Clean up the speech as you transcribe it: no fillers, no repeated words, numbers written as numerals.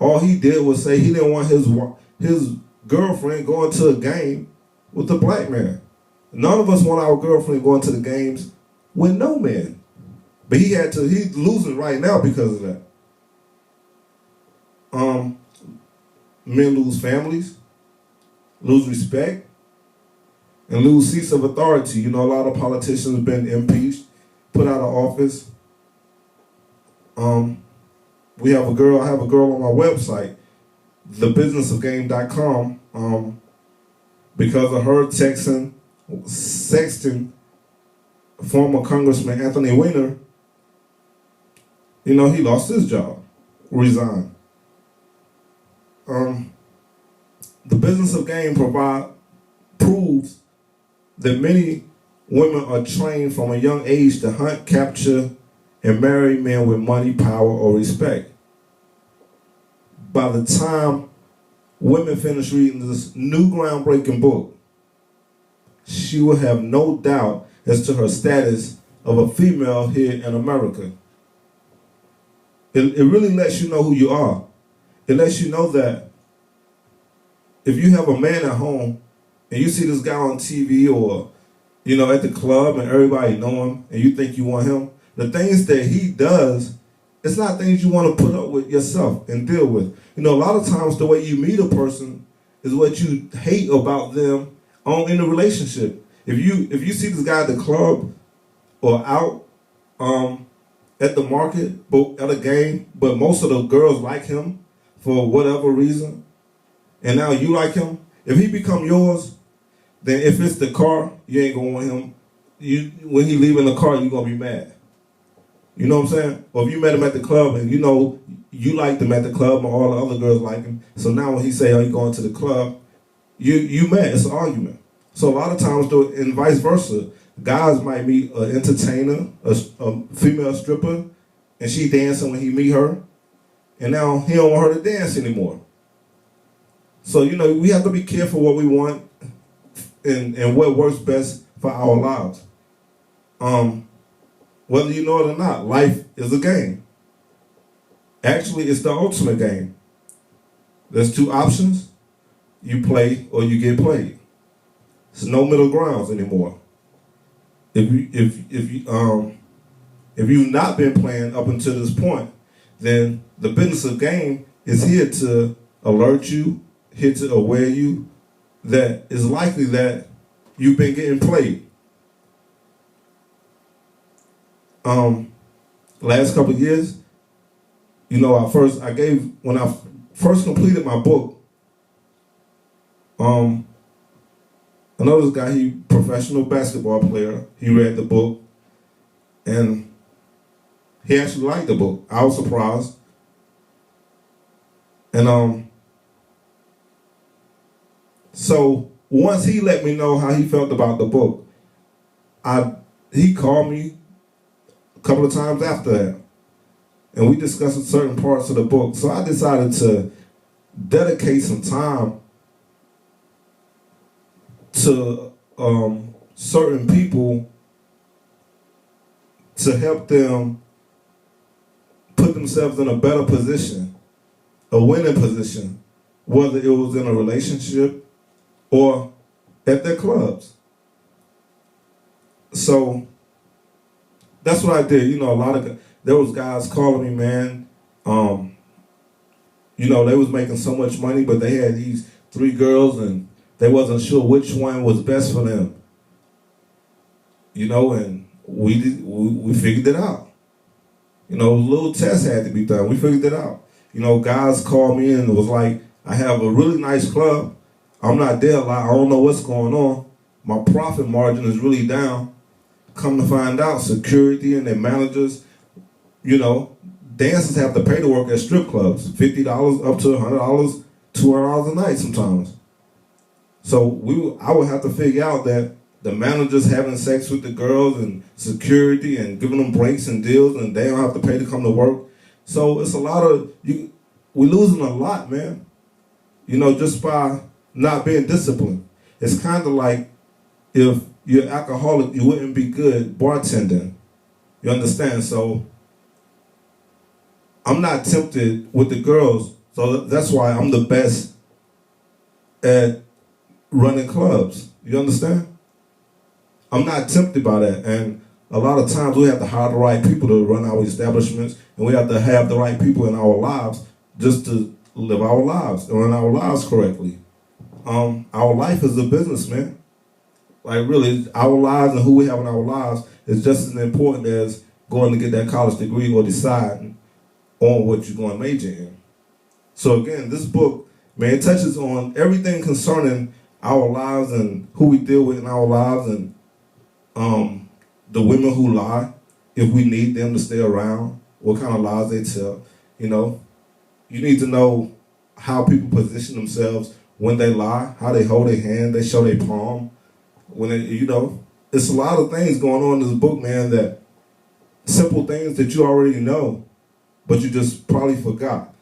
All he did was say he didn't want his girlfriend going to a game with a black man. None of us want our girlfriend going to the games with no man. But he's losing right now because of that. Men lose families, lose respect, and lose seats of authority. You know, a lot of politicians have been impeached, put out of office. I have a girl on my website, thebusinessofgame.com, because of her sexting former Congressman Anthony Weiner. You know, he lost his job, resigned. The Business of Game proves that many women are trained from a young age to hunt, capture, and marry men with money, power, or respect. By the time women finish reading this new groundbreaking book, she will have no doubt as to her status of a female here in America. It really lets you know who you are. It lets you know that if you have a man at home and you see this guy on TV or, you know, at the club and everybody know him and you think you want him, the things that he does, it's not things you want to put up with yourself and deal with. You know, a lot of times the way you meet a person is what you hate about them in the relationship. If you see this guy at the club or out at the market, at a game, but most of the girls like him for whatever reason, and now you like him, if he become yours, then if it's the car, you ain't gonna want him. When he leave in the car, you gonna be mad. You know what I'm saying? Or if you met him at the club and you know you liked him at the club and all the other girls like him, so now when he say, "Are you going to the club?" you mad. It's an argument. So a lot of times, though, and vice versa, guys might meet an entertainer, a female stripper, and she dancing when he meet her, and now he don't want her to dance anymore. So, you know, we have to be careful what we want and what works best for our lives. Whether you know it or not, life is a game. Actually, it's the ultimate game. There's two options. You play or you get played. There's no middle grounds anymore. If you've not been playing up until this point, then the Business of Game is here to alert you, here to aware you that it's likely that you've been getting played. Last couple of years, you know, when I first completed my book, I know this guy, he professional basketball player. He read the book and he actually liked the book. I was surprised. And so once he let me know how he felt about the book, he called me a couple of times after that, and we discussed certain parts of the book. So I decided to dedicate some time to certain people to help them put themselves in a better position, a winning position, whether it was in a relationship or at their clubs. So that's what I did. You know, there was guys calling me, man. You know, they was making so much money, but they had these 3 girls and they wasn't sure which one was best for them. You know, and we figured it out. You know, a little test had to be done. We figured it out. You know, guys called me and it was like, I have a really nice club. I'm not there a lot. I don't know what's going on. My profit margin is really down. Come to find out, security and their managers, you know, dancers have to pay to work at strip clubs, $50 up to $100, $200 a night sometimes. So I would have to figure out that the managers having sex with the girls and security and giving them breaks and deals and they don't have to pay to come to work. So it's a lot of, we're losing a lot, man. You know, just by not being disciplined. It's kind of like if you're alcoholic, you wouldn't be good bartending. You understand? So I'm not tempted with the girls So that's why I'm the best at running clubs. You understand? I'm not tempted by that. And a lot of times we have to hire the right people to run our establishments, and we have to have the right people in our lives just to live our lives and run our lives correctly. Our life is a business, man. Like really, our lives and who we have in our lives is just as important as going to get that college degree or deciding on what you're going to major in. So again, this book, man, it touches on everything concerning our lives and who we deal with in our lives, and the women who lie, if we need them to stay around, what kind of lies they tell. You know, you need to know how people position themselves when they lie, how they hold their hand, they show their palm. When they, it's a lot of things going on in this book, man, that simple things that you already know, but you just probably forgot.